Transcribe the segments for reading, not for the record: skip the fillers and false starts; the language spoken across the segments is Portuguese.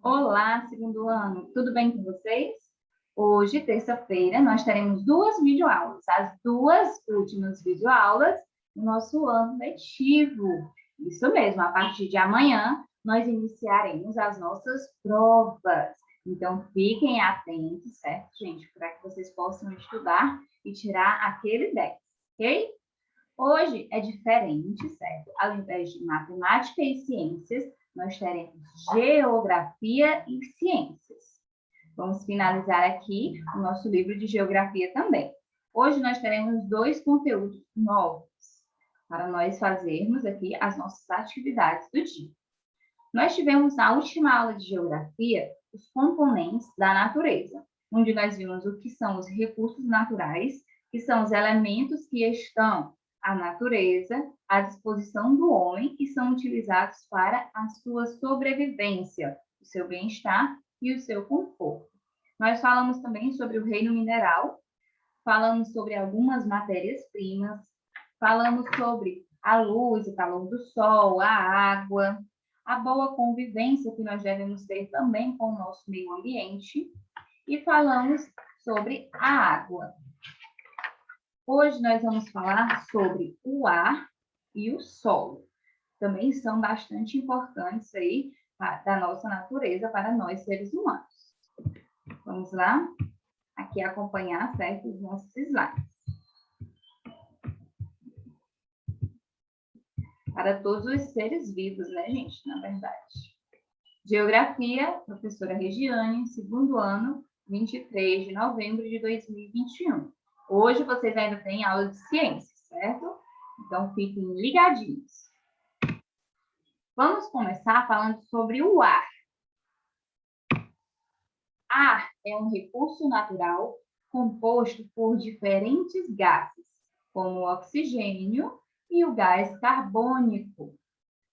Olá, segundo ano, tudo bem com vocês? Hoje, terça-feira, nós teremos duas videoaulas, as duas últimas videoaulas do nosso ano letivo. Isso mesmo, a partir de amanhã, nós iniciaremos as nossas provas. Então, fiquem atentos, certo, gente? Para que vocês possam estudar e tirar aquele 10, ok? Hoje é diferente, certo? Ao invés de matemática e ciências, nós teremos geografia e ciências. Vamos finalizar aqui o nosso livro de geografia também. Hoje nós teremos dois conteúdos novos para nós fazermos aqui as nossas atividades do dia. Nós tivemos na última aula de geografia os componentes da natureza, onde nós vimos o que são os recursos naturais, que são os elementos que estão à natureza, à disposição do homem e são utilizados para a sua sobrevivência, o seu bem-estar e o seu conforto. Nós falamos também sobre o reino mineral, falamos sobre algumas matérias-primas, falamos sobre a luz, o calor do sol, a água, a boa convivência que nós devemos ter também com o nosso meio ambiente e falamos sobre a água. Hoje nós vamos falar sobre o ar e o solo. Também são bastante importantes aí da nossa natureza para nós seres humanos. Vamos lá? Aqui acompanhar, certo, os nossos slides. Para todos os seres vivos, né, gente? Na verdade. Geografia, professora Regiane, segundo ano, 23 de novembro de 2021. Hoje vocês ainda têm aula de ciências, certo? Então, fiquem ligadinhos. Vamos começar falando sobre o ar. Ar é um recurso natural composto por diferentes gases, como o oxigênio e o gás carbônico.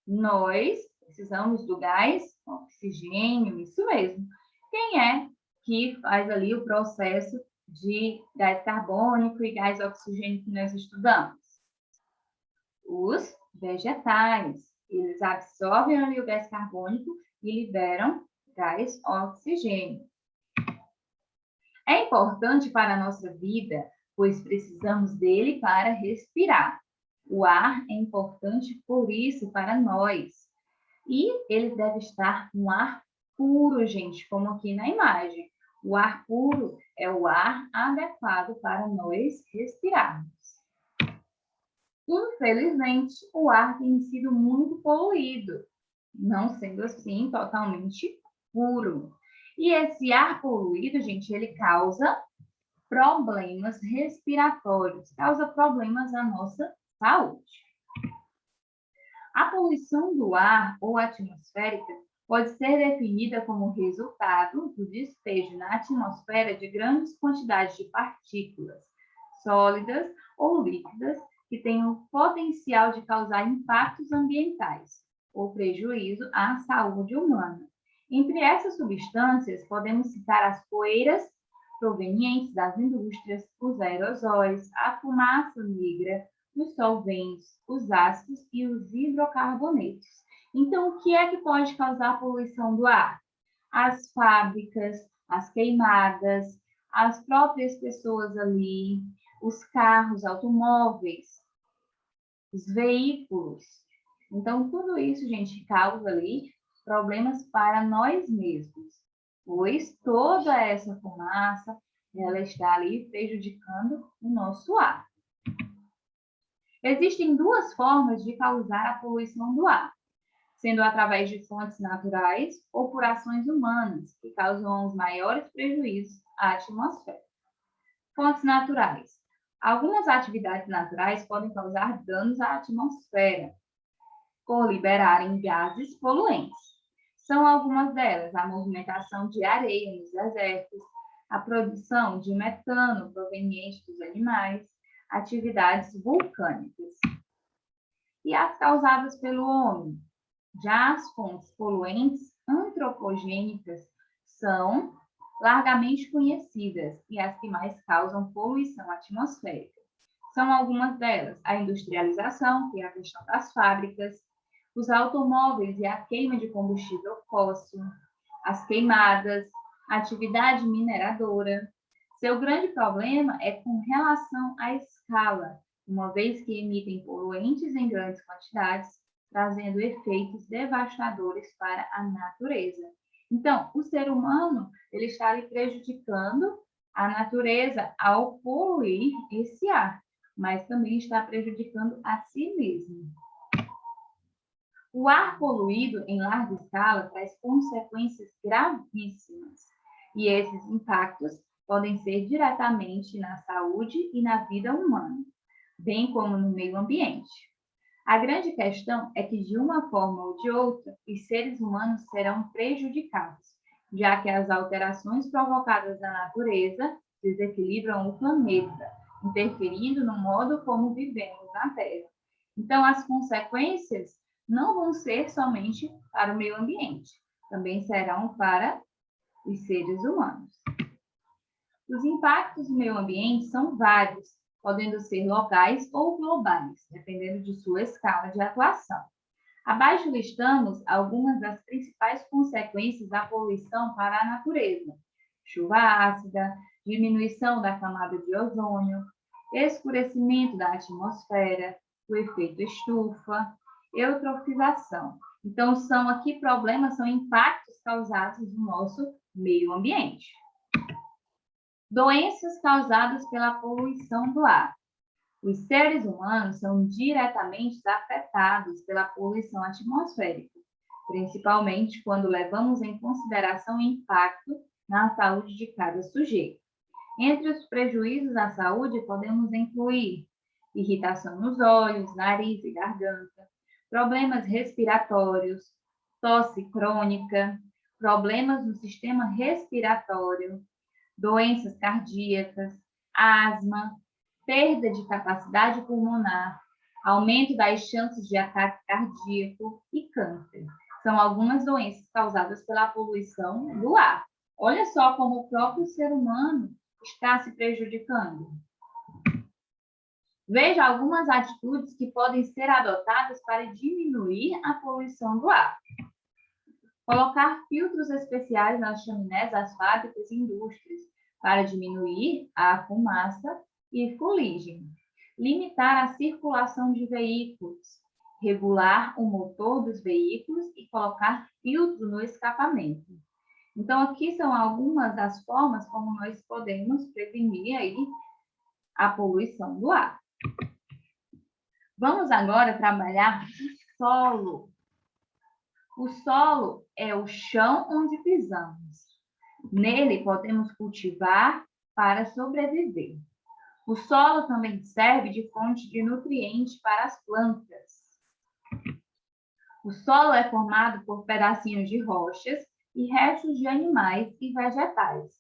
Nós precisamos do gás oxigênio, isso mesmo. Quem é que faz ali o processo de gás carbônico e gás oxigênio que nós estudamos? Os vegetais. Eles absorvem ali o gás carbônico e liberam gás oxigênio. É importante para a nossa vida, pois precisamos dele para respirar. O ar é importante por isso para nós. E ele deve estar um ar puro, gente, como aqui na imagem. O ar puro é o ar adequado para nós respirarmos. Infelizmente, o ar tem sido muito poluído, não sendo assim totalmente puro. E esse ar poluído, gente, ele causa problemas respiratórios, causa problemas à nossa saúde. A poluição do ar ou atmosférica pode ser definida como resultado do despejo na atmosfera de grandes quantidades de partículas sólidas ou líquidas que têm o potencial de causar impactos ambientais ou prejuízo à saúde humana. Entre essas substâncias, podemos citar as poeiras provenientes das indústrias, os aerosóis, a fumaça negra, os solventes, os ácidos e os hidrocarbonetos. Então, o que é que pode causar a poluição do ar? As fábricas, as queimadas, as próprias pessoas ali, os carros, automóveis, os veículos. Então, tudo isso, gente, causa ali problemas para nós mesmos, pois toda essa fumaça, ela está ali prejudicando o nosso ar. Existem duas formas de causar a poluição do ar, sendo através de fontes naturais ou por ações humanas, que causam os maiores prejuízos à atmosfera. Fontes naturais. Algumas atividades naturais podem causar danos à atmosfera, por liberarem gases poluentes. São algumas delas a movimentação de areia nos desertos, a produção de metano proveniente dos animais, atividades vulcânicas. E as causadas pelo homem. Já as fontes poluentes antropogênicas são largamente conhecidas e as que mais causam poluição atmosférica. São algumas delas a industrialização, que é a questão das fábricas, os automóveis e a queima de combustível fóssil, as queimadas, a atividade mineradora. Seu grande problema é com relação à escala, uma vez que emitem poluentes em grandes quantidades, trazendo efeitos devastadores para a natureza. Então, o ser humano ele está ali prejudicando a natureza ao poluir esse ar, mas também está prejudicando a si mesmo. O ar poluído em larga escala traz consequências gravíssimas, e esses impactos podem ser diretamente na saúde e na vida humana, bem como no meio ambiente. A grande questão é que, de uma forma ou de outra, os seres humanos serão prejudicados, já que as alterações provocadas na natureza desequilibram o planeta, interferindo no modo como vivemos na Terra. Então, as consequências não vão ser somente para o meio ambiente, também serão para os seres humanos. Os impactos do meio ambiente são vários, podendo ser locais ou globais, dependendo de sua escala de atuação. Abaixo listamos algumas das principais consequências da poluição para a natureza: chuva ácida, diminuição da camada de ozônio, escurecimento da atmosfera, o efeito estufa, eutrofização. Então, são impactos causados no nosso meio ambiente. Doenças causadas pela poluição do ar. Os seres humanos são diretamente afetados pela poluição atmosférica, principalmente quando levamos em consideração o impacto na saúde de cada sujeito. Entre os prejuízos à saúde, podemos incluir irritação nos olhos, nariz e garganta, problemas respiratórios, tosse crônica, problemas no sistema respiratório, doenças cardíacas, asma, perda de capacidade pulmonar, aumento das chances de ataque cardíaco e câncer. São algumas doenças causadas pela poluição do ar. Olha só como o próprio ser humano está se prejudicando. Veja algumas atitudes que podem ser adotadas para diminuir a poluição do ar. Colocar filtros especiais nas chaminés das fábricas e indústrias para diminuir a fumaça e fuligem. Limitar a circulação de veículos. Regular o motor dos veículos e colocar filtro no escapamento. Então, aqui são algumas das formas como nós podemos prevenir aí a poluição do ar. Vamos agora trabalhar o solo. O solo é o chão onde pisamos. Nele podemos cultivar para sobreviver. O solo também serve de fonte de nutrientes para as plantas. O solo é formado por pedacinhos de rochas e restos de animais e vegetais.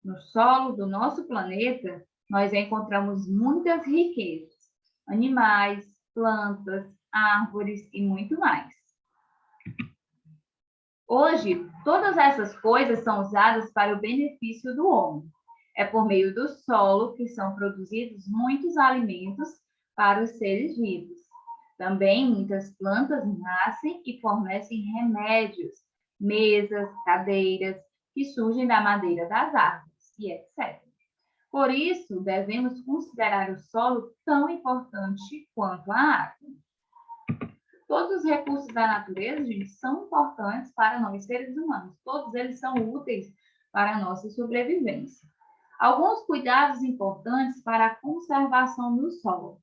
No solo do nosso planeta, nós encontramos muitas riquezas: animais, plantas, árvores e muito mais. Hoje, todas essas coisas são usadas para o benefício do homem. É por meio do solo que são produzidos muitos alimentos para os seres vivos. Também muitas plantas nascem e fornecem remédios, mesas, cadeiras, que surgem da madeira das árvores, e etc. Por isso, devemos considerar o solo tão importante quanto a água. Todos os recursos da natureza, gente, são importantes para nós, seres humanos. Todos eles são úteis para a nossa sobrevivência. Alguns cuidados importantes para a conservação do solo.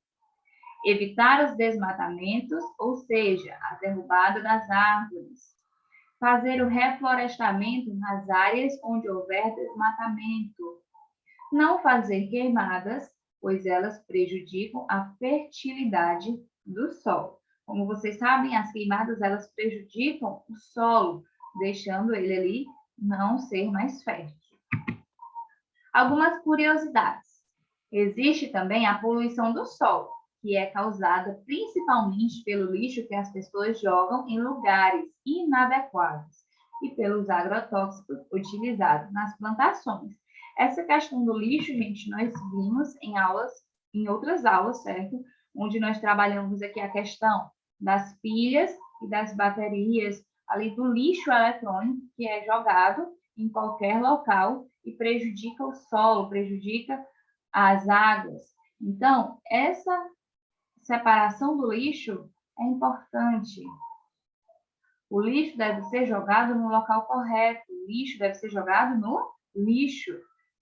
Evitar os desmatamentos, ou seja, a derrubada das árvores. Fazer o reflorestamento nas áreas onde houver desmatamento. Não fazer queimadas, pois elas prejudicam a fertilidade do solo. Como vocês sabem, as queimadas elas prejudicam o solo, deixando ele ali não ser mais fértil. Algumas curiosidades. Existe também a poluição do solo, que é causada principalmente pelo lixo que as pessoas jogam em lugares inadequados e pelos agrotóxicos utilizados nas plantações. Essa questão do lixo, gente, nós vimos em outras aulas, certo? Onde nós trabalhamos aqui a questão das pilhas e das baterias, ali do lixo eletrônico que é jogado em qualquer local e prejudica o solo, prejudica as águas. Então, essa separação do lixo é importante. O lixo deve ser jogado no local correto. O lixo deve ser jogado no lixo.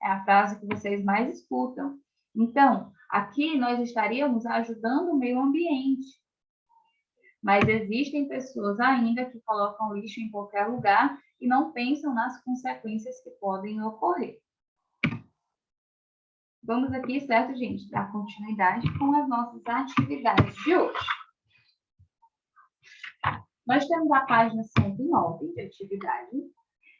É a frase que vocês mais escutam. Então, aqui nós estaríamos ajudando o meio ambiente. Mas existem pessoas ainda que colocam lixo em qualquer lugar e não pensam nas consequências que podem ocorrer. Vamos aqui, certo, gente, dar continuidade com as nossas atividades de hoje. Nós temos a página 109 de atividade.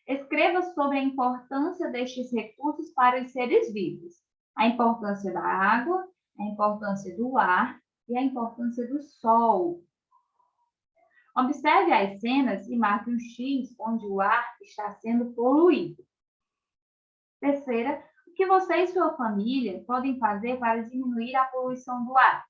Escreva sobre a importância destes recursos para os seres vivos. A importância da água, a importância do ar e a importância do sol. Observe as cenas e marque um X onde o ar está sendo poluído. Terceira, o que você e sua família podem fazer para diminuir a poluição do ar?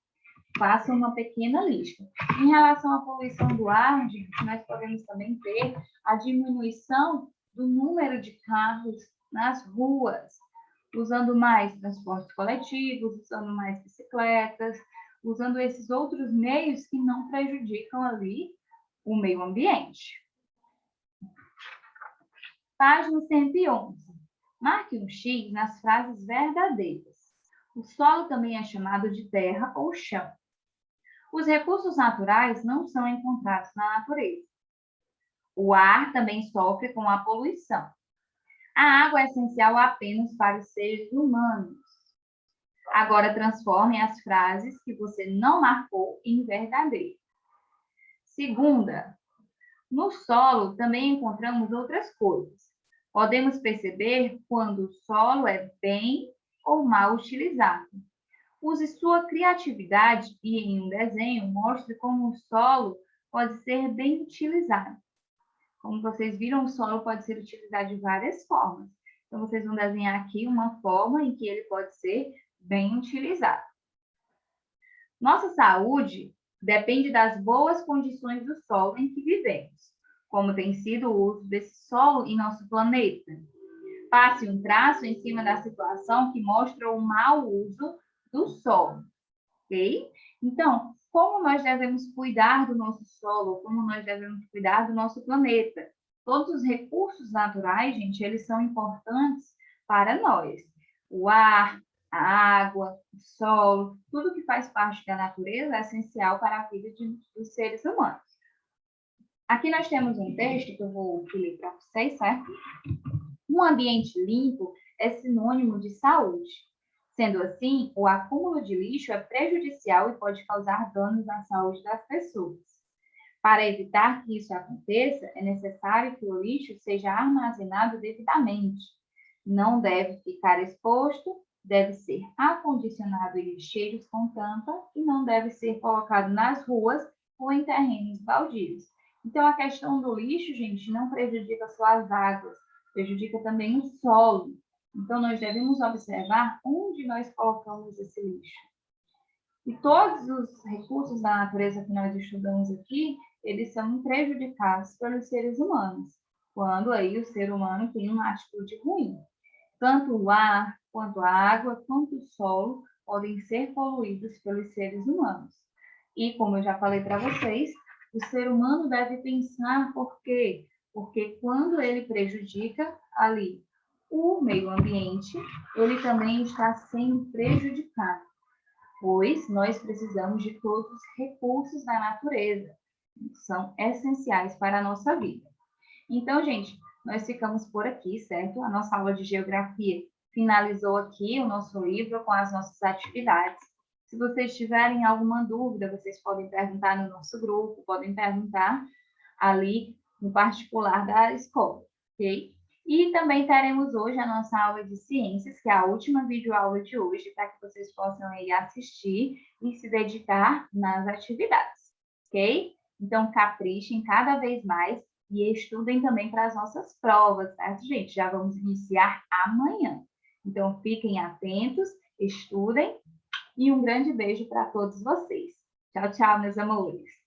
Faça uma pequena lista. Em relação à poluição do ar, gente, nós podemos também ter a diminuição do número de carros nas ruas, usando mais transportes coletivos, usando mais bicicletas, usando esses outros meios que não prejudicam ali o meio ambiente. Página 111. Marque um X nas frases verdadeiras. O solo também é chamado de terra ou chão. Os recursos naturais não são encontrados na natureza. O ar também sofre com a poluição. A água é essencial apenas para os seres humanos. Agora transforme as frases que você não marcou em verdadeiro. Segunda, no solo também encontramos outras coisas. Podemos perceber quando o solo é bem ou mal utilizado. Use sua criatividade e, em um desenho, mostre como o solo pode ser bem utilizado. Como vocês viram, o solo pode ser utilizado de várias formas. Então, vocês vão desenhar aqui uma forma em que ele pode ser bem utilizado. Nossa saúde depende das boas condições do solo em que vivemos, como tem sido o uso desse solo em nosso planeta. Passe um traço em cima da situação que mostra o mau uso do solo, ok? Então, como nós devemos cuidar do nosso solo, como nós devemos cuidar do nosso planeta? Todos os recursos naturais, gente, eles são importantes para nós. O ar, a água, o solo, tudo que faz parte da natureza é essencial para a vida dos seres humanos. Aqui nós temos um texto que eu vou ler para vocês, certo? Um ambiente limpo é sinônimo de saúde. Sendo assim, o acúmulo de lixo é prejudicial e pode causar danos à saúde das pessoas. Para evitar que isso aconteça, é necessário que o lixo seja armazenado devidamente. Não deve ficar exposto, deve ser acondicionado em lixeiros com tampa e não deve ser colocado nas ruas ou em terrenos baldios. Então, a questão do lixo, gente, não prejudica só as águas, prejudica também o solo. Então, nós devemos observar onde nós colocamos esse lixo. E todos os recursos da natureza que nós estudamos aqui, eles são prejudicados pelos seres humanos, quando aí o ser humano tem uma atitude ruim. Tanto o ar, quanto a água, quanto o solo podem ser poluídos pelos seres humanos. E, como eu já falei para vocês, o ser humano deve pensar por quê? Porque quando ele prejudica ali o meio ambiente, ele também está sendo prejudicado, pois nós precisamos de todos os recursos da natureza, que são essenciais para a nossa vida. Então, gente, nós ficamos por aqui, certo? A nossa aula de geografia finalizou aqui o nosso livro com as nossas atividades. Se vocês tiverem alguma dúvida, vocês podem perguntar no nosso grupo, podem perguntar ali no particular da escola, ok? E também teremos hoje a nossa aula de ciências, que é a última videoaula de hoje, para que vocês possam aí assistir e se dedicar nas atividades, ok? Então, caprichem cada vez mais e estudem também para as nossas provas, certo, gente? Já vamos iniciar amanhã. Então, fiquem atentos, estudem e um grande beijo para todos vocês. Tchau, tchau, meus amores!